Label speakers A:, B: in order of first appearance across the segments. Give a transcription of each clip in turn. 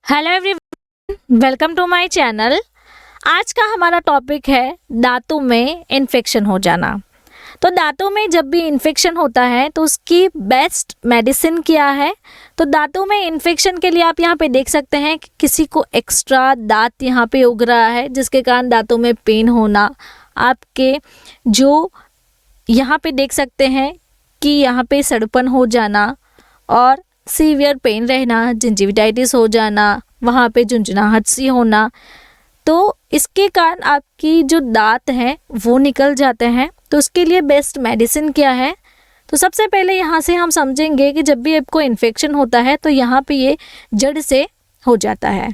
A: Hello everyone, welcome to my channel. आज का हमारा टॉपिक है दांतों में इन्फेक्शन हो जाना। तो दांतों में जब भी इन्फेक्शन होता है तो उसकी बेस्ट मेडिसिन क्या है। तो दांतों में इन्फेक्शन के लिए आप यहाँ पे देख सकते हैं कि किसी को एक्स्ट्रा दांत यहाँ पे उग रहा है, जिसके कारण दांतों में पेन होना। आपके जो यहाँ पे देख सकते हैं कि यहाँ पे सड़पन हो जाना और सीवियर पेन रहना, जिंजिविटाइटिस हो जाना, वहाँ पे झुंझुनाहट सी होना। तो इसके कारण आपकी जो दांत हैं वो निकल जाते हैं। तो उसके लिए बेस्ट मेडिसिन क्या है। तो सबसे पहले यहाँ से हम समझेंगे कि जब भी आपको इन्फेक्शन होता है तो यहाँ पे ये जड़ से हो जाता है।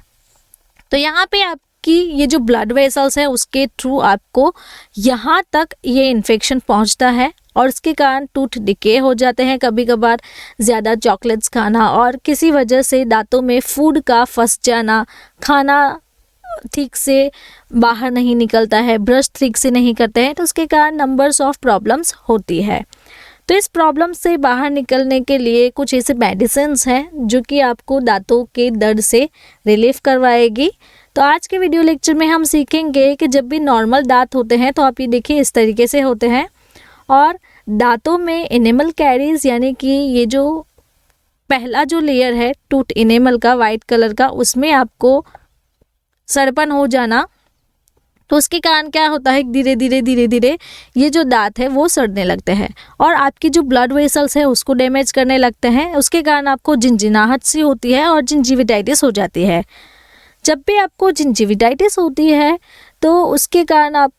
A: तो यहाँ पे आपकी ये जो ब्लड वेसल्स है उसके थ्रू आपको यहाँ तक ये इन्फेक्शन पहुँचता है और इसके कारण टूथ डिके हो जाते हैं। कभी कभार ज़्यादा चॉकलेट्स खाना और किसी वजह से दांतों में फूड का फंस जाना, खाना ठीक से बाहर नहीं निकलता है, ब्रश ठीक से नहीं करते हैं, तो उसके कारण नंबर्स ऑफ प्रॉब्लम्स होती है। तो इस प्रॉब्लम से बाहर निकलने के लिए कुछ ऐसे मेडिसिन्स हैं जो कि आपको दांतों के दर्द से रिलीफ करवाएगी। तो आज के वीडियो लेक्चर में हम सीखेंगे कि जब भी नॉर्मल दांत होते हैं तो आप ये देखिए इस तरीके से होते हैं और दांतों में इनेमल कैरीज यानी कि ये जो पहला जो लेयर है टूथ इनेमल का वाइट कलर का, उसमें आपको सड़पन हो जाना। तो उसके कारण क्या होता है, धीरे धीरे ये जो दांत है वो सड़ने लगते हैं और आपकी जो ब्लड वेसल्स है उसको डैमेज करने लगते हैं। उसके कारण आपको झिंझिनाहट सी होती है और जिंजिविटाइटिस हो जाती है। जब भी आपको जिंजिविटाइटिस होती है तो उसके कारण आप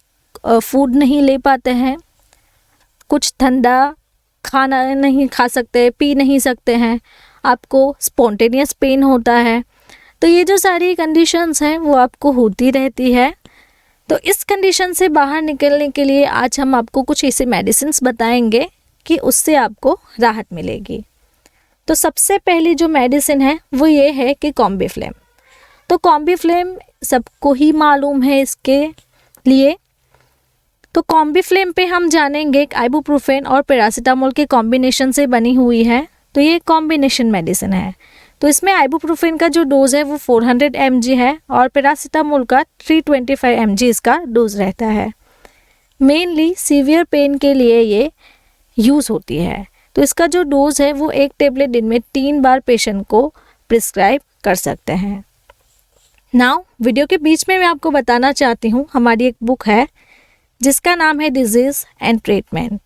A: फूड नहीं ले पाते हैं, कुछ ठंडा खाना नहीं खा सकते, पी नहीं सकते हैं, आपको स्पॉन्टेनियस पेन होता है। तो ये जो सारी कंडीशंस हैं वो आपको होती रहती है। तो इस कंडीशन से बाहर निकलने के लिए आज हम आपको कुछ ऐसे मेडिसिन्स बताएंगे कि उससे आपको राहत मिलेगी। तो सबसे पहली जो मेडिसिन है वो ये है कि कॉम्बीफ्लेम। तो कॉम्बीफ्लेम सबको ही मालूम है इसके लिए। तो कॉम्बीफ्लेम पे हम जानेंगे आइबुप्रोफेन और पैरासीटामोल के कॉम्बिनेशन से बनी हुई है। तो ये कॉम्बिनेशन मेडिसिन है। तो इसमें आइबुप्रोफेन का जो डोज है वो 400 mg है और पैरासीटामोल का 325 mg इसका डोज रहता है। मेनली सीवियर पेन के लिए ये यूज़ होती है। तो इसका जो डोज है वो एक टेबलेट दिन में 3 बार पेशेंट को प्रिस्क्राइब कर सकते हैं। नाउ वीडियो के बीच में मैं आपको बताना चाहती हूँ, हमारी एक बुक है जिसका नाम है डिजीज़ एंड ट्रीटमेंट।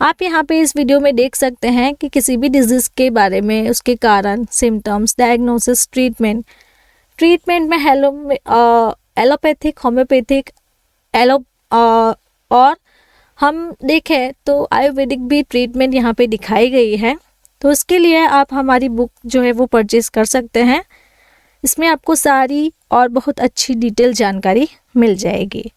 A: आप यहाँ पे इस वीडियो में देख सकते हैं कि किसी भी डिजीज़ के बारे में, उसके कारण, सिम्टम्स, डायग्नोसिस, ट्रीटमेंट में एलोपैथिक, होम्योपैथिक, और हम देखें तो आयुर्वेदिक भी ट्रीटमेंट यहाँ पे दिखाई गई है। तो उसके लिए आप हमारी बुक जो है वो परचेज़ कर सकते हैं। इसमें आपको सारी और बहुत अच्छी डिटेल जानकारी मिल जाएगी।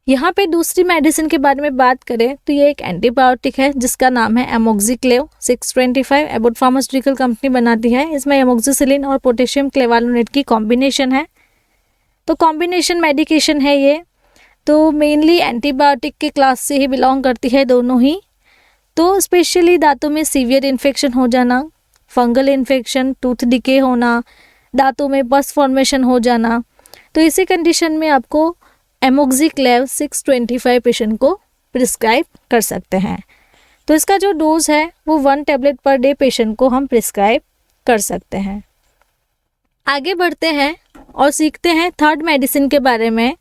A: यहाँ पे दूसरी मेडिसिन के बारे में बात करें तो ये एक एंटीबायोटिक है जिसका नाम है एमोक्सिक्लेव 625। एबॉट फार्मास्यूटिकल कंपनी बनाती है। इसमें एमोक्सिसिलिन और पोटेशियम क्लेवालोनेट की कॉम्बिनेशन है। तो कॉम्बिनेशन मेडिकेशन है ये। तो मेनली एंटीबायोटिक के क्लास से ही बिलोंग करती है दोनों ही। तो स्पेशली दांतों में सीवियर इन्फेक्शन हो जाना, फंगल इन्फेक्शन, टूथ डिके होना, दांतों में पस फॉर्मेशन हो जाना, तो इसी कंडीशन में आपको एमोक्सिक्लेव 625 पेशेंट को प्रिस्क्राइब कर सकते हैं। तो इसका जो डोज है वो 1 टेबलेट पर डे पेशेंट को हम प्रिस्क्राइब कर सकते हैं। आगे बढ़ते हैं और सीखते हैं थर्ड मेडिसिन के बारे में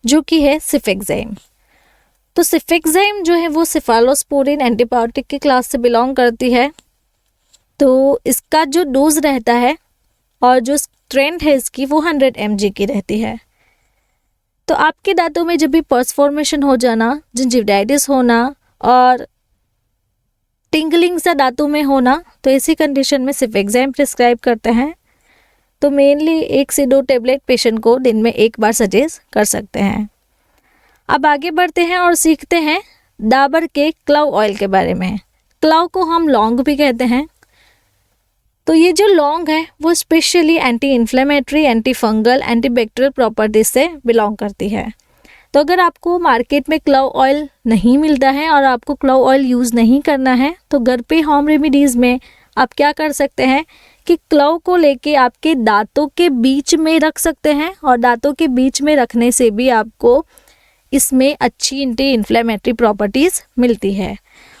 A: जो कि है सिफेक्साइम। तो सिफेक्साइम जो है वो सिफालोस्पोरिन एंटीबायोटिक की क्लास से बिलोंग करती है। तो इसका जो डोज रहता है और जो स्ट्रेंथ है इसकी वो 100 mg की रहती है। तो आपके दांतों में जब भी पस फॉर्मेशन हो जाना, जिंजिविटाइटिस होना और टिंगलिंग सा दांतों में होना, तो इसी कंडीशन में सिफेक्साइम प्रिस्क्राइब करते हैं। तो मेनली 1 से 2 टेबलेट पेशेंट को दिन में 1 बार सजेस्ट कर सकते हैं। अब आगे बढ़ते हैं और सीखते हैं डाबर के क्लव ऑयल के बारे में। क्लव को हम लौंग भी कहते हैं। तो ये जो लौंग है वो specially anti inflammatory, anti fungal, anti bacterial properties से बिलोंग करती है। तो अगर आपको मार्केट में क्लव ऑयल नहीं मिलता है और आपको क्लव ऑयल यूज़ नहीं करना है तो घर पे होम रेमेडीज़ में आप क्या कर सकते हैं कि क्लव को लेके आपके दांतों के बीच में रख सकते हैं, और दांतों के बीच में रखने से भी आपको इसमें अच्छी एंटी इन्फ्लेमेटरी प्रॉपर्टीज़ मिलती है।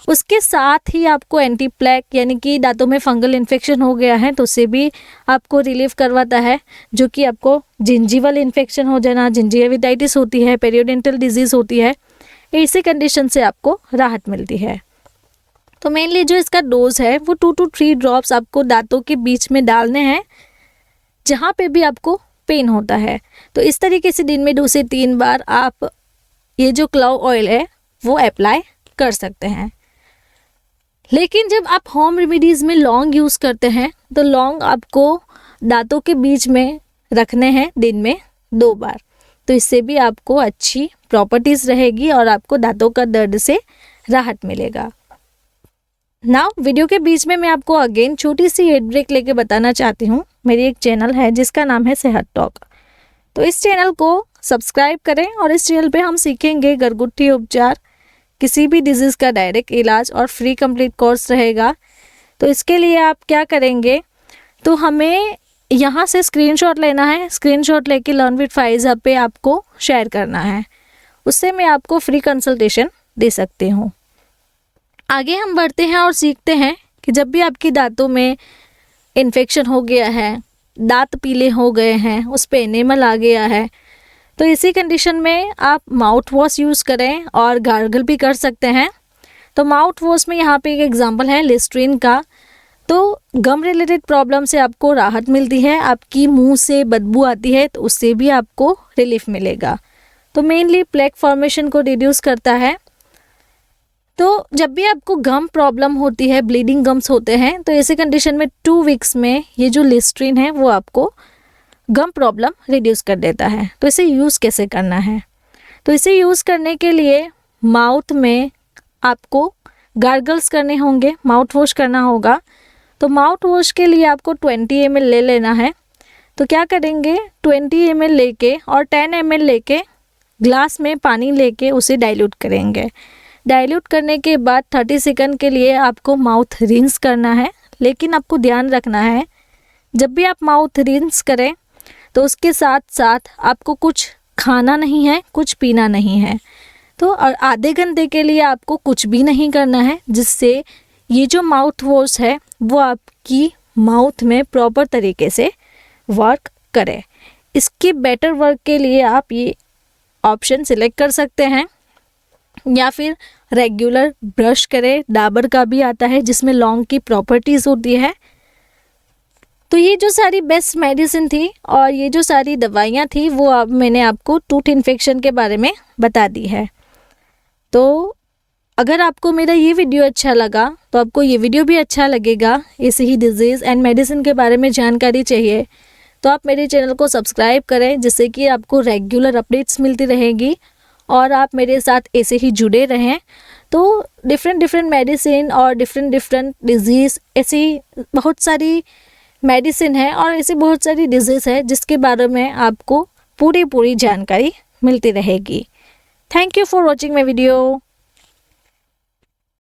A: उसके साथ ही आपको एंटी प्लेक, यानी कि दांतों में फंगल इन्फेक्शन हो गया है तो उससे भी आपको रिलीफ करवाता है, जो कि आपको जिंजीवल इन्फेक्शन हो जाना, जिंजीविटाइटिस होती है, पेरियोडेंटल डिजीज़ होती है, ऐसी कंडीशन से आपको राहत मिलती है। तो मेनली जो इसका डोज है वो 2 to 3 ड्रॉप्स आपको दांतों के बीच में डालने हैं जहाँ पे भी आपको पेन होता है। तो इस तरीके से दिन में 2 से 3 बार आप ये जो क्लव ऑयल है वो अप्लाई कर सकते हैं। लेकिन जब आप होम रेमेडीज़ में लौंग यूज़ करते हैं तो लौंग आपको दांतों के बीच में रखने हैं दिन में 2 बार, तो इससे भी आपको अच्छी प्रॉपर्टीज़ रहेगी और आपको दांतों का दर्द से राहत मिलेगा। नाउ वीडियो के बीच में मैं आपको अगेन छोटी सी एड ब्रेक लेके बताना चाहती हूँ। मेरी एक चैनल है जिसका नाम है सेहत टॉक, तो इस चैनल को सब्सक्राइब करें और इस चैनल पे हम सीखेंगे घरगुती उपचार, किसी भी डिजीज़ का डायरेक्ट इलाज और फ्री कंप्लीट कोर्स रहेगा। तो इसके लिए आप क्या करेंगे, तो हमें यहाँ से स्क्रीनशॉट लेना है, स्क्रीनशॉट लेके लर्न विद फाइज़ा पे आपको शेयर करना है, उससे मैं आपको फ्री कंसल्टेशन दे सकती हूँ। आगे हम बढ़ते हैं और सीखते हैं कि जब भी आपकी दांतों में इन्फेक्शन हो गया है, दांत पीले हो गए हैं, उस पे एनेमल आ गया है, तो इसी कंडीशन में आप माउथ वॉश यूज़ करें और गार्गल भी कर सकते हैं। तो माउथ वॉश में यहाँ पे एक एग्जांपल है लिस्ट्रीन का। तो गम रिलेटेड प्रॉब्लम से आपको राहत मिलती है, आपकी मुंह से बदबू आती है तो उससे भी आपको रिलीफ मिलेगा। तो मेनली प्लेक फॉर्मेशन को रिड्यूस करता है। तो जब भी आपको गम प्रॉब्लम होती है, ब्लीडिंग गम्स होते हैं, तो ऐसे कंडीशन में 2 वीक्स में ये जो लिस्ट्रीन है वो आपको गम प्रॉब्लम रिड्यूस कर देता है। तो इसे यूज़ कैसे करना है, तो इसे यूज़ करने के लिए माउथ में आपको गार्गल्स करने होंगे, माउथ वॉश करना होगा। तो माउथ वॉश के लिए आपको 20 ml ले लेना है। तो क्या करेंगे, 20 ml लेके और 10 ml लेके ग्लास में पानी लेके उसे डाइल्यूट करेंगे। डाइल्यूट करने के बाद 30 सेकंड के लिए आपको माउथ रिंस करना है। लेकिन आपको ध्यान रखना है, जब भी आप माउथ रिंस करें तो उसके साथ साथ आपको कुछ खाना नहीं है, कुछ पीना नहीं है। तो और आधे घंटे के लिए आपको कुछ भी नहीं करना है, जिससे ये जो माउथ वॉश है वो आपकी माउथ में प्रॉपर तरीके से वर्क करे। इसकी बेटर वर्क के लिए आप ये ऑप्शन सिलेक्ट कर सकते हैं, या फिर रेगुलर ब्रश करें। डाबर का भी आता है जिसमें लौंग की प्रॉपर्टीज़ होती है। तो ये जो सारी बेस्ट मेडिसिन थी और ये जो सारी दवाइयाँ थी वो अब मैंने आपको टूथ इन्फेक्शन के बारे में बता दी है। तो अगर आपको मेरा ये वीडियो अच्छा लगा तो आपको ये वीडियो भी अच्छा लगेगा। ऐसे ही डिजीज़ एंड मेडिसिन के बारे में जानकारी चाहिए तो आप मेरे चैनल को सब्सक्राइब करें, जिससे कि आपको रेगुलर अपडेट्स मिलती रहेगी और आप मेरे साथ ऐसे ही जुड़े रहें। तो डिफरेंट मेडिसिन और डिफरेंट डिजीज़, ऐसी बहुत सारी मेडिसिन है और ऐसी बहुत सारी डिजीज़ है जिसके बारे में आपको पूरी जानकारी मिलती रहेगी। Thank you for watching my video.